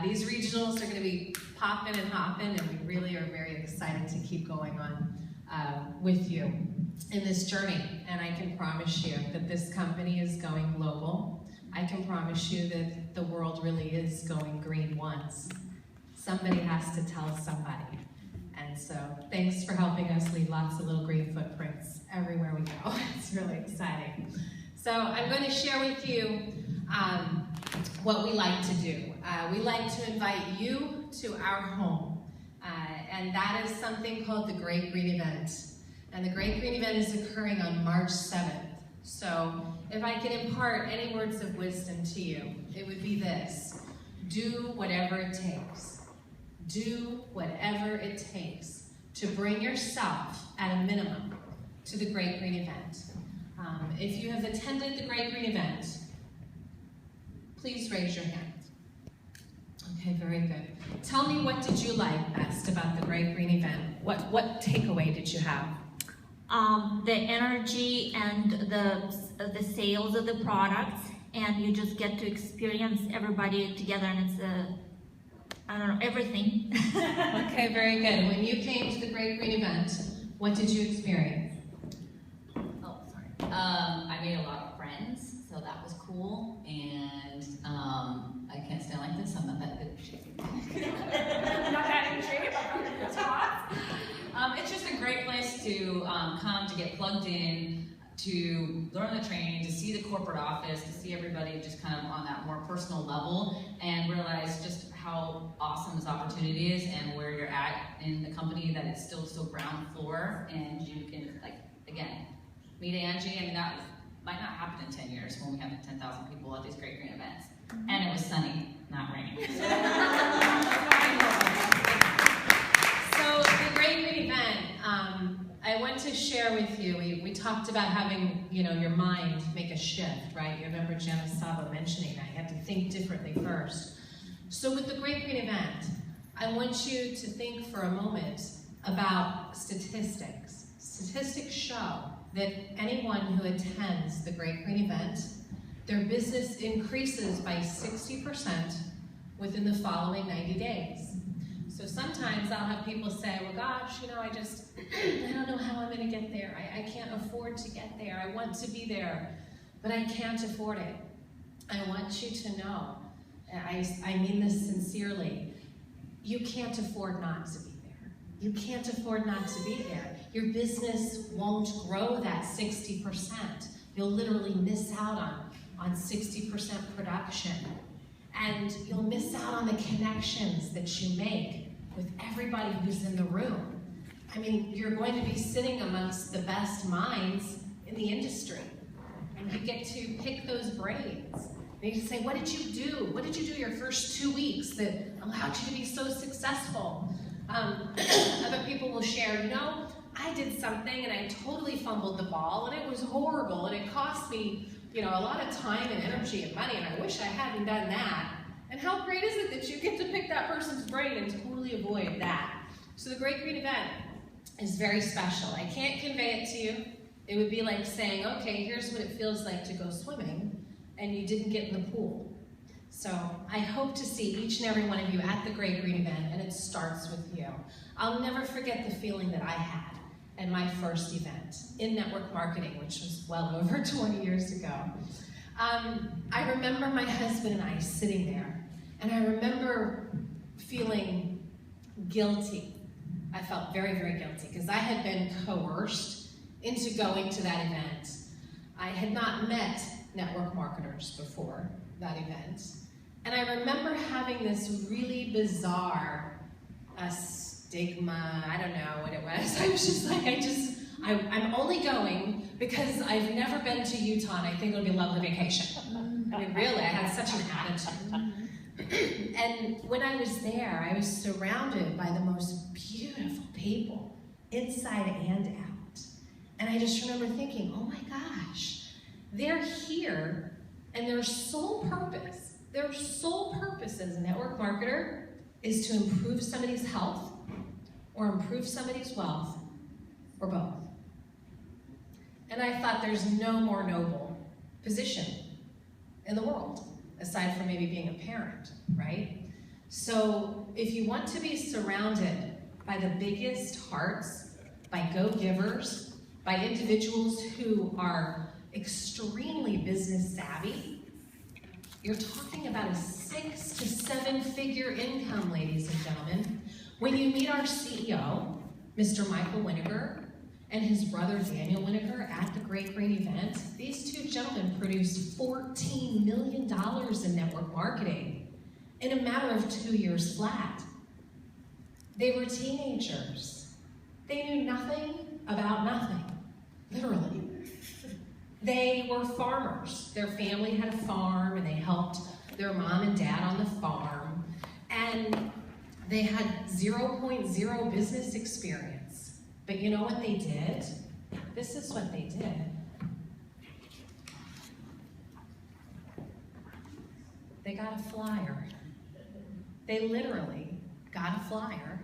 These regionals are going to be popping and hopping, and we really are very excited to keep going on with you in this journey. And I can promise you that this company is going global. I can promise you that the world really is going green once. Somebody has to tell somebody. And so thanks for helping us leave lots of little green footprints everywhere we go. It's really exciting. So I'm going to share with you what we like to do. We like to invite you to our home. And that is something called the Great Green Event. And the Great Green Event is occurring on March 7th. So if I could impart any words of wisdom to you, it would be this: do whatever it takes. Do whatever it takes to bring yourself, at a minimum, to the Great Green Event. If you have attended the Great Green Event, please raise your hand. Okay, very good. Tell me, what did you like best about the Great Green Event? What takeaway did you have? The energy and the sales of the products, and you just get to experience everybody together, and it's I don't know, everything. Okay, very good. When you came to the Great Green Event, what did you experience? Oh, sorry. I made a lot of friends, so that was cool. And I can't stand like this. I'm not that good at shape. Not that in shape. It's just a great place to come to get plugged in, to learn the training, to see the corporate office, to see everybody just kind of on that more personal level, and realize just how awesome this opportunity is and where you're at in the company, that it's still so ground floor, and you can, like, again, meet Angie. I mean, that might not happen in 10 years when we have 10,000 people at these Great Green Events. And it was sunny, not raining. So the Great Green Event, I want to share with you, we talked about having, your mind make a shift, right? You remember Jenna Saba mentioning that. You have to think differently first. So with the Great Green Event, I want you to think for a moment about statistics. Statistics show that anyone who attends the Great Green Event, their business increases by 60% within the following 90 days. So sometimes I'll have people say, well, gosh, I don't know how I'm going to get there. I can't afford to get there. I want to be there, but I can't afford it. I want you to know, I mean this sincerely, you can't afford not to be there. You can't afford not to be there. Your business won't grow that 60%. You'll literally miss out on 60% production. And you'll miss out on the connections that you make with everybody who's in the room. I mean, you're going to be sitting amongst the best minds in the industry. And you get to pick those brains. And you say, what did you do? What did you do your first 2 weeks that allowed you to be so successful? Other people will share, I did something and I totally fumbled the ball and it was horrible and it cost me, a lot of time and energy and money, and I wish I hadn't done that. And how great is it that you get to pick that person's brain and totally avoid that? So the Great Green Event is very special. I can't convey it to you. It would be like saying, okay, here's what it feels like to go swimming, and you didn't get in the pool. So I hope to see each and every one of you at the Great Green Event, and it starts with you. I'll never forget the feeling that I had at my first event in network marketing, which was well over 20 years ago. I remember my husband and I sitting there, and I remember feeling guilty. I felt very, very guilty because I had been coerced into going to that event. I had not met network marketers before that event. And I remember having this really bizarre stigma, I don't know what it was. I was just like, I'm only going because I've never been to Utah and I think it'll be a lovely vacation. I mean, really, I had such an attitude. And when I was there, I was surrounded by the most beautiful people, inside and out. And I just remember thinking, oh my gosh, they're here and their sole purpose as a network marketer is to improve somebody's health or improve somebody's wealth or both. And I thought there's no more noble position in the world, aside from maybe being a parent, right? So if you want to be surrounded by the biggest hearts, by go-givers, by individuals who are extremely business savvy, you're talking about a 6 to 7 figure income, ladies and gentlemen. When you meet our CEO, Mr. Michael Winiger, and his brother Daniel Winiger at the Great Green event, these two gentlemen produced $14 million in network marketing in a matter of 2 years flat. They were teenagers. They knew nothing about nothing, literally. They were farmers. Their family had a farm, and they helped their mom and dad on the farm, and they had 0.0 business experience. But you know what they did? This is what they did. They got a flyer. They literally got a flyer,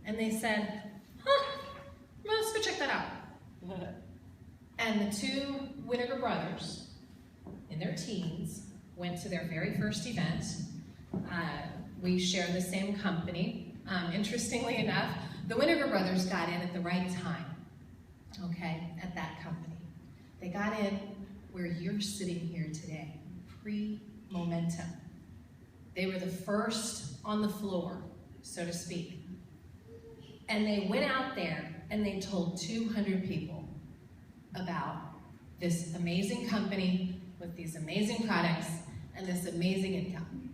and they said, let's go check that out. And the two Winiger brothers, in their teens, went to their very first event. We share the same company. Interestingly enough, the Winiger brothers got in at the right time, okay, at that company. They got in where you're sitting here today, pre-momentum. They were the first on the floor, so to speak. And they went out there and they told 200 people about this amazing company with these amazing products and this amazing income.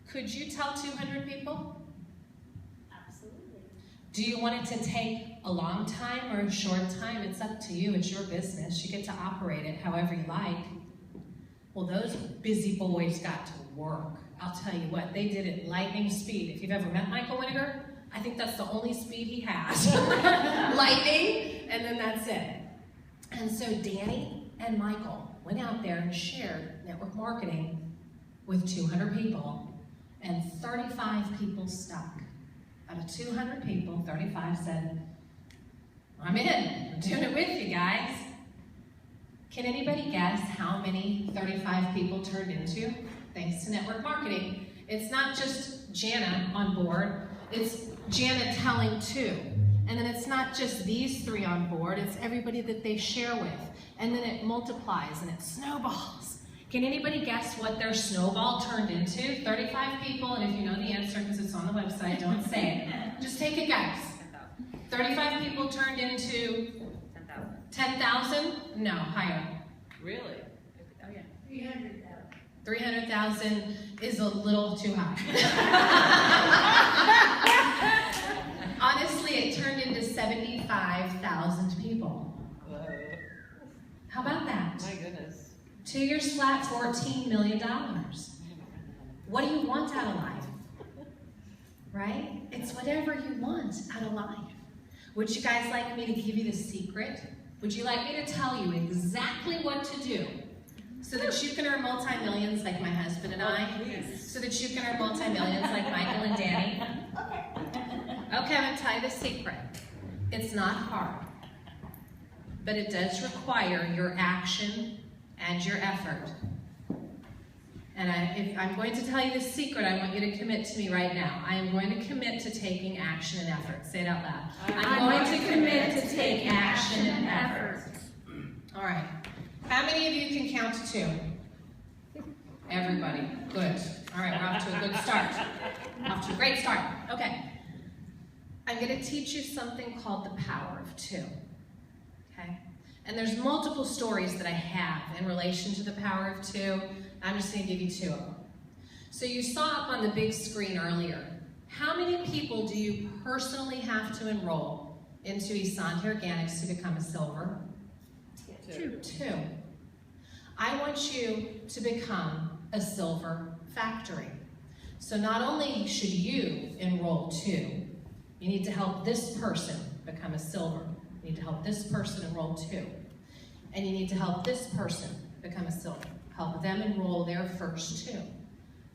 Could you tell 200 people? Absolutely. Do you want it to take a long time or a short time? It's up to you. It's your business. You get to operate it however you like. Well, those busy boys got to work. I'll tell you what, they did it lightning speed. If you've ever met Michael Winiger, I think that's the only speed he has. Lightning, and then that's it. And so Danny and Michael went out there and shared network marketing with 200 people, and 35 people stuck. Out of 200 people, 35 said, I'm in, I'm doing it with you guys. Can anybody guess how many 35 people turned into? Thanks to network marketing. It's not just Jana on board, it's Jana telling two. And then it's not just these three on board, it's everybody that they share with. And then it multiplies and it snowballs. Can anybody guess what their snowball turned into? 35 people, and if you know the answer because it's on the website, don't say it. Just take a guess. 35 people turned into 10,000? No, higher. Really? Oh yeah. 300,000. 300,000 is a little too high. Honestly, it turned into 75,000 people. Whoa. How about that? My goodness. 2 years flat, $14 million. What do you want out of life? Right? It's whatever you want out of life. Would you guys like me to give you the secret? Would you like me to tell you exactly what to do so that you can earn multi-millions like my husband and I? So that you can earn multi-millions like Michael and Danny? Okay, I'm going to tell you the secret. It's not hard, but it does require your action and your effort. And if I'm going to tell you the secret, I want you to commit to me right now. I am going to commit to taking action and effort. Say it out loud. I'm going to commit to take action and effort. All right. How many of you can count to 2? Everybody. Good. All right, we're off to a good start. Off to a great start. Okay. I'm going to teach you something called the power of 2. Okay? And there's multiple stories that I have in relation to the power of 2. I'm just going to give you 2 of them. So you saw up on the big screen earlier, how many people do you personally have to enroll into Essante Organics to become a silver? 2. I want you to become a silver factory. So not only should you enroll 2, you need to help this person become a silver. You need to help this person enroll 2. And you need to help this person become a silver. Help them enroll their first 2.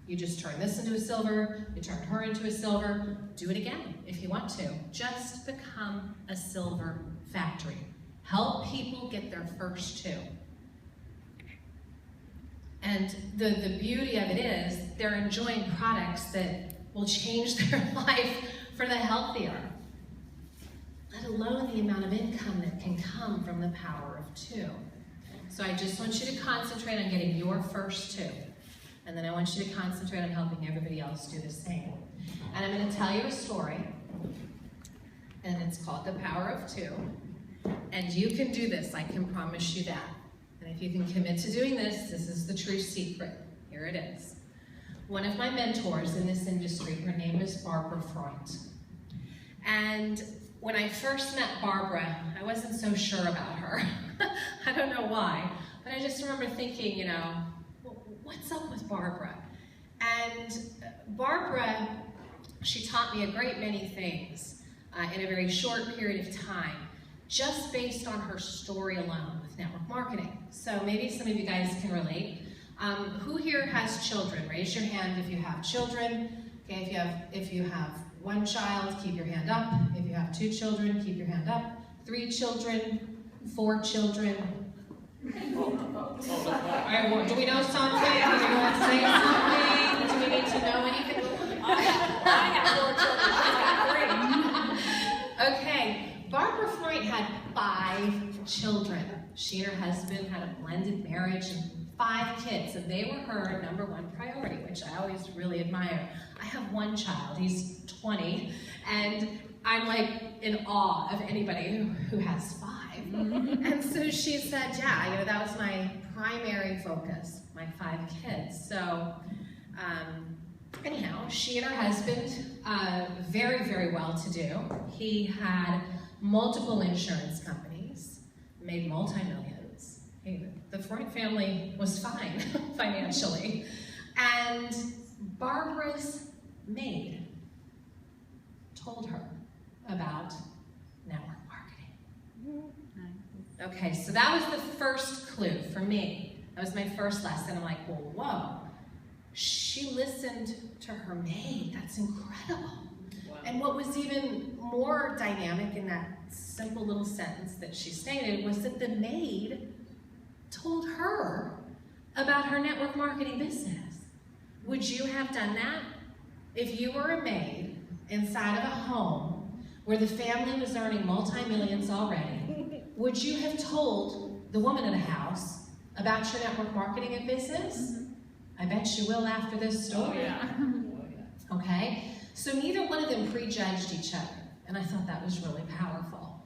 You just turn this into a silver, you turn her into a silver, do it again if you want to. Just become a silver factory. Help people get their first 2. And the beauty of it is they're enjoying products that will change their life for the healthier, let alone the amount of income that can come from the power of 2. So I just want you to concentrate on getting your first 2. And then I want you to concentrate on helping everybody else do the same. And I'm going to tell you a story, and it's called The Power of 2. And you can do this, I can promise you that. And if you can commit to doing this, this is the true secret. Here it is. One of my mentors in this industry, her name is Barbara Freund. And when I first met Barbara, I wasn't so sure about her. I don't know why, but I just remember thinking, you know, what's up with Barbara? And Barbara, she taught me a great many things in a very short period of time, just based on her story alone with network marketing. So maybe some of you guys can relate. Who here has children? Raise your hand if you have children. Okay, if you have 1 child, keep your hand up. If you have 2 children, keep your hand up. 3 children, 4 children. All right, well, do we know something? Do we want to say something? Do we need to know anything? I have 4 children. I got 3. Okay, Barbara Freund had 5 children. She and her husband had a blended marriage and 5 kids, and they were her -- priority, which I always really admire. I have 1 child, he's 20, and I'm like in awe of anybody who has 5. And so she said, yeah, you know, that was my primary focus, my 5 kids. So anyhow, she and her husband, very, very well to do. He had multiple insurance companies, made multi-millions. The Freund family was fine financially. And Barbara's maid told her about network marketing. Okay, so that was the first clue for me. That was my first lesson. I'm like, well, whoa. She listened to her maid. That's incredible. Wow. And what was even more dynamic in that simple little sentence that she stated was that the maid told her about her network marketing business. Would you have done that? If you were a maid inside of a home where the family was earning multi-millions already, would you have told the woman in the house about your network marketing and business? I bet you will after this story. Oh, yeah. Okay? So neither one of them prejudged each other, and I thought that was really powerful.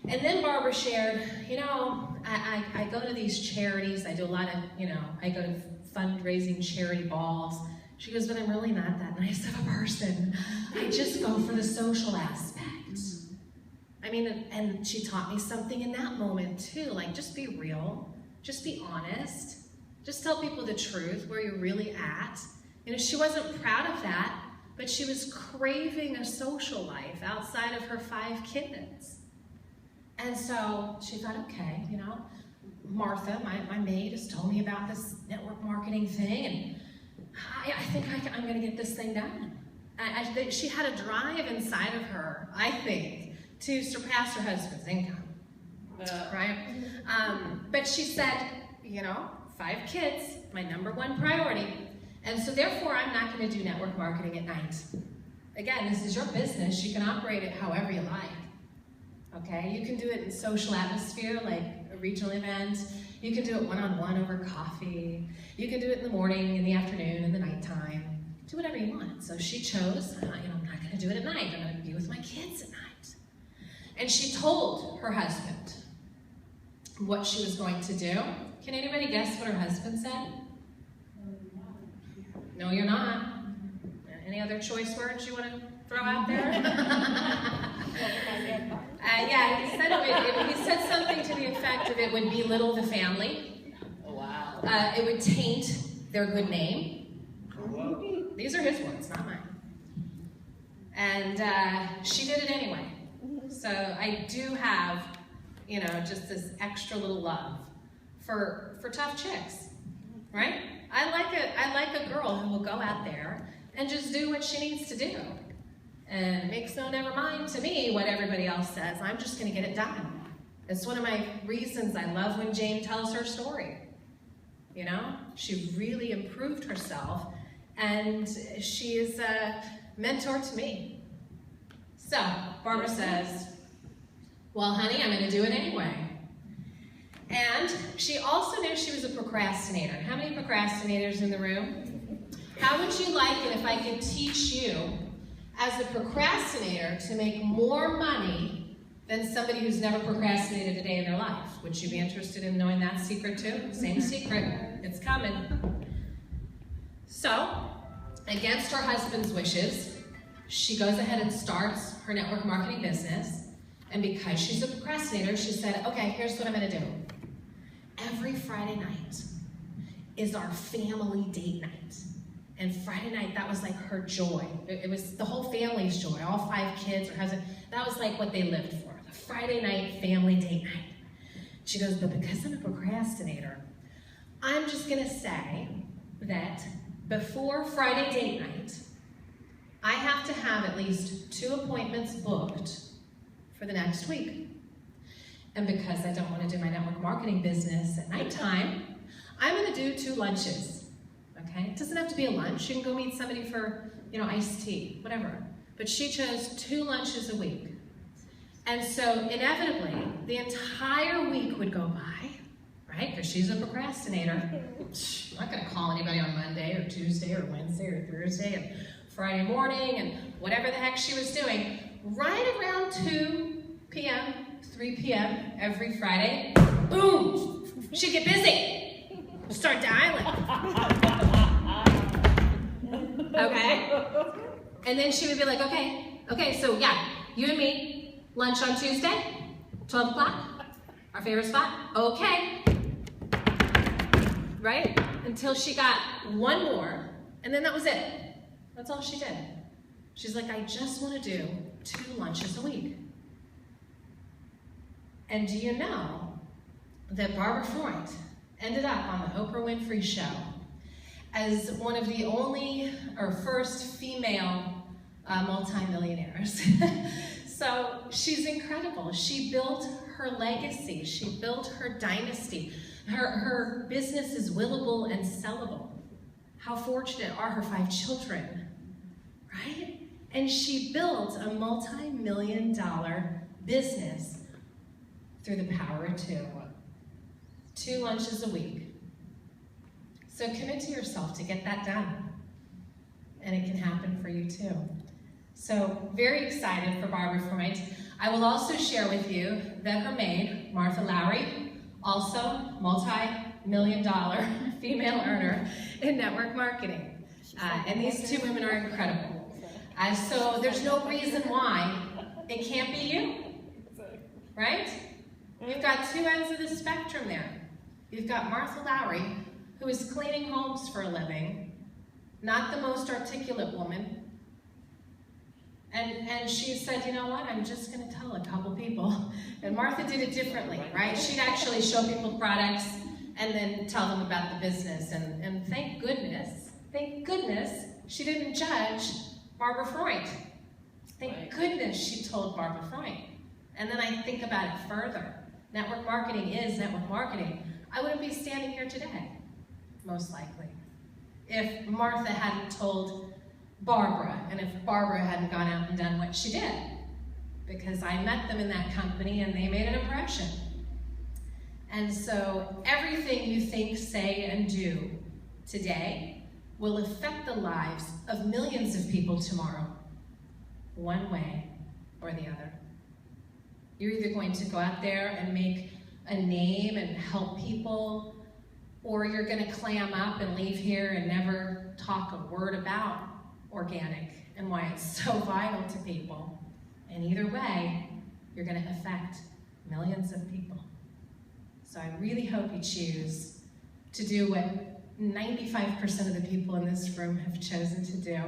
And then Barbara shared, you know, I go to these charities, I do a lot of, you know, I go to fundraising charity balls. She goes, but I'm really not that nice of a person. I just go for the social aspect. I mean, and she taught me something in that moment too, like just be real, just be honest, just tell people the truth, where you're really at. You know, she wasn't proud of that, but she was craving a social life outside of her 5 kids. And so she thought, okay, you know, Martha, my maid, has told me about this network marketing thing, and I think I'm going to get this thing done. She had a drive inside of her, I think, to surpass her husband's income, right? But she said, you know, 5 kids, my #1 priority, and so therefore I'm not going to do network marketing at night. Again, this is your business. You can operate it however you like, okay? You can do it in social atmosphere, like a regional event. You can do it one-on-one over coffee. You can do it in the morning, in the afternoon, in the nighttime. Do whatever you want. So she chose, you know, I'm not going to do it at night. I'm going to be with my kids at night. And she told her husband what she was going to do. Can anybody guess what her husband said? No, you're not. Any other choice words you want to throw out there? Yeah, he said something to the effect of it would belittle the family. Oh, wow. It would taint their good name. Oh. These are his words, not mine. And she did it anyway. So I do have, you know, just this extra little love for tough chicks, right? I like a girl who will go out there and just do what she needs to do. And it makes no never mind to me what everybody else says. I'm just going to get it done. It's one of my reasons I love when Jane tells her story. You know, she really improved herself and she is a mentor to me. So Barbara says, well, honey, I'm going to do it anyway. And she also knew she was a procrastinator. How many procrastinators in the room? How would you like it if I could teach you, as a procrastinator, to make more money than somebody who's never procrastinated a day in their life? Would you be interested in knowing that secret too? Same secret. It's coming. So, against her husband's wishes, she goes ahead and starts her network marketing business. And because she's a procrastinator, she said, okay, here's what I'm going to do. Every Friday night is our family date night. And Friday night, that was like her joy. It was the whole family's joy. All 5 kids, her husband. That was like what they lived for. The Friday night family date night. She goes, but because I'm a procrastinator, I'm just going to say that before Friday date night, I have to have at least 2 appointments booked for the next week. And because I don't want to do my network marketing business at nighttime, I'm going to do 2 lunches. Okay? It doesn't have to be a lunch. You can go meet somebody for, iced tea, whatever. But she chose 2 lunches a week. And so inevitably, the entire week would go by, right? Because she's a procrastinator. I'm not going to call anybody on Monday or Tuesday or Wednesday or Thursday and Friday morning and whatever the heck she was doing. Right around 2 p.m., 3 p.m. every Friday, boom, she'd get busy. Start dialing. Okay? And then she would be like, okay, so yeah, you and me, lunch on Tuesday, 12 o'clock, our favorite spot, okay. Right? Until she got 1 more, and then that was it. That's all she did. She's like, I just want to do 2 lunches a week. And do you know that Barbara Freund ended up on the Oprah Winfrey Show as one of the only, or first female multimillionaires. So she's incredible. She built her legacy. She built her dynasty. Her business is willable and sellable. How fortunate are her 5 children, right? And she built a multi-million-dollar business through the power of 2. 2 lunches a week. So commit to yourself to get that done. And it can happen for you too. So very excited for Barbara Freund. I will also share with you that her maid, Martha Lowry, also multi-million-dollar female earner in network marketing. And these 2 women are incredible. So there's no reason why it can't be you, right? You've got 2 ends of the spectrum there. You've got Martha Lowry, who is cleaning homes for a living, not the most articulate woman. And she said, you know what, I'm just going to tell a couple people. And Martha did it differently, right? She'd actually show people products and then tell them about the business. And thank goodness, she didn't judge Barbara Freund. Thank goodness she told Barbara Freund. And then I think about it further. Network marketing is network marketing. I wouldn't be standing here today, most likely, if Martha hadn't told Barbara, and if Barbara hadn't gone out and done what she did, because I met them in that company and they made an impression. And so everything you think, say, and do today will affect the lives of millions of people tomorrow, one way or the other. You're either going to go out there and make a name and help people, or you're going to clam up and leave here and never talk a word about organic and why it's so vital to people. And either way, you're going to affect millions of people. So I really hope you choose to do what 95% of the people in this room have chosen to do,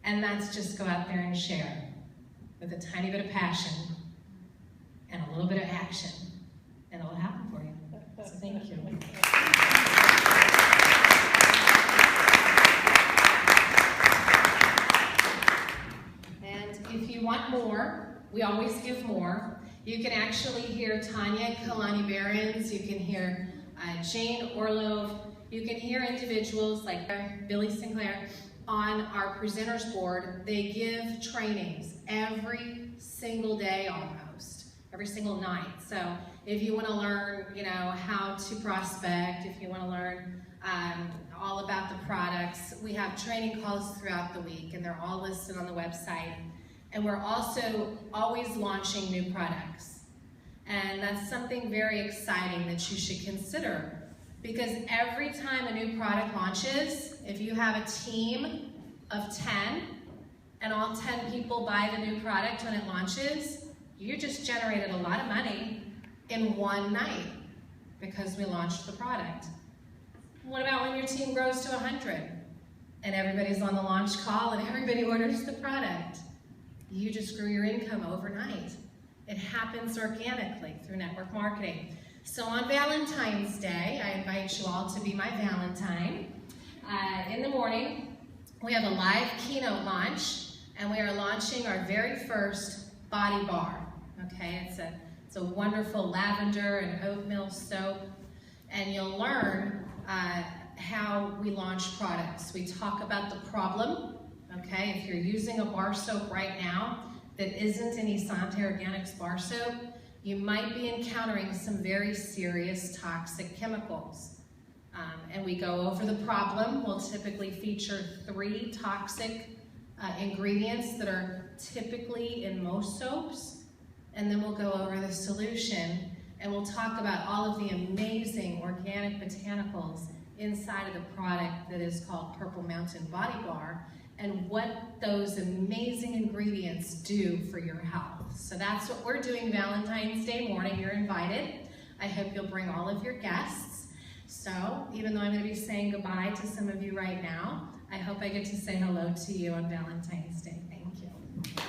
and that's just go out there and share with a tiny bit of passion and a little bit of action, and it'll happen for you. So thank you. And if you want more, we always give more. You can actually hear Tanya Kalani-Behrens, you can hear Jane Orlove, you can hear individuals like Billy Sinclair, on our presenters board, they give trainings every single day almost, every single night. So if you want to learn, how to prospect, if you want to learn all about the products, we have training calls throughout the week, and they're all listed on the website. And we're also always launching new products. And that's something very exciting that you should consider, because every time a new product launches, if you have a team of 10 and all 10 people buy the new product when it launches, you just generated a lot of money in one night because we launched the product. What about when your team grows to 100 and everybody's on the launch call and everybody orders the product? You just grew your income overnight. It happens organically through network marketing. So on Valentine's Day, I invite you all to be my Valentine. In the morning, we have a live keynote launch, and we are launching our very first body bar. Okay, it's a wonderful lavender and oatmeal soap, and you'll learn how we launch products. We talk about the problem. Okay, if you're using a bar soap right now that isn't an Essante Organics bar soap, you might be encountering some very serious toxic chemicals. And we go over the problem. We'll typically feature 3 toxic ingredients that are typically in most soaps, and then we'll go over the solution, and we'll talk about all of the amazing organic botanicals inside of the product that is called Purple Mountain Body Bar, and what those amazing ingredients do for your health. So that's what we're doing Valentine's Day morning. You're invited. I hope you'll bring all of your guests. So even though I'm going to be saying goodbye to some of you right now, I hope I get to say hello to you on Valentine's Day. Thank you.